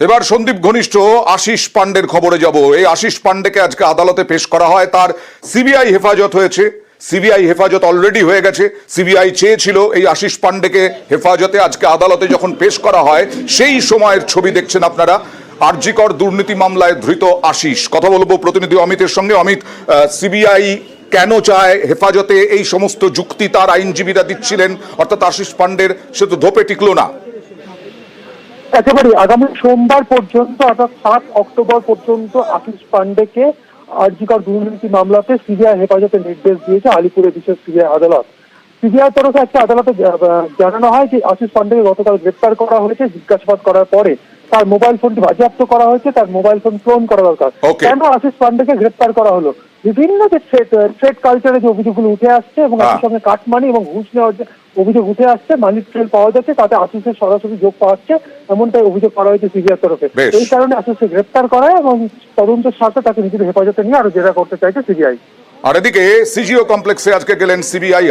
এবার সন্দীপ ঘনিষ্ঠ আশিস পান্ডের খবরে যাব। এই আশিস পান্ডেকে আজকে আদালতে পেশ করা হয়। তার সিবিআই হেফাজত হয়েছে, সিবিআই হেফাজত অলরেডি হয়ে গেছে। সিবিআই চেয়েছিল এই আশিস পান্ডেকে হেফাজতে, আজকে আদালতে যখন পেশ করা হয় সেই সময়ের ছবি দেখছেন আপনারা। আরজিকর দুর্নীতি মামলায় ধৃত আশিস। কথা বলবো প্রতিনিধি অমিতের সঙ্গে। অমিত, সিবিআই কেন চায় হেফাজতে, এই সমস্ত যুক্তি তার আইনজীবীরা দিচ্ছিলেন, অর্থাৎ আশিস পান্ডের সে তো ধোপে টিকলো না। একেবারে আগামী সোমবার পর্যন্ত অর্থাৎ 7 অক্টোবর পর্যন্ত আশিস পান্ডেকে আরজিকর দুর্নীতি মামলাতে সিবিআই হেফাজতে নির্দেশ দিয়েছে আলিপুরের বিশেষ সিবিআই আদালত। সিবিআই তরফে একটা আদালতে জানানো হয় যে আশিস পান্ডেকে গতকাল গ্রেপ্তার করা হয়েছে। জিজ্ঞাসাবাদ করার পরে তার মোবাইল ফোনটি বাজেয়াপ্ত করা হয়েছে, তার মোবাইল ফোন ক্লোন করা দরকার। কেন আশিস পান্ডেকে গ্রেপ্তার করা হলো? বিভিন্ন যে থ্রেড কালচারে যে অভিযোগগুলো উঠে আসছে এবং একই সঙ্গে কাটমানি এবং ঘুষ নেওয়ার যে অভিযোগ উঠে আসছে, মানি ট্রেল পাওয়া যাচ্ছে, তাতে আশিসের সরাসরি যোগ পাচ্ছে এমনটাই অভিযোগ করা হয়েছে সিবিআই তরফে। এই কারণে আশিসকে গ্রেপ্তার করা এবং তদন্তের সাথে তাকে নিজেদের হেফাজতে নিয়ে আরো জেরা করতে চাইছে সিবিআই। আর এদিকে সিজিও কমপ্লেক্সে আজকে গেলেন সিবিআই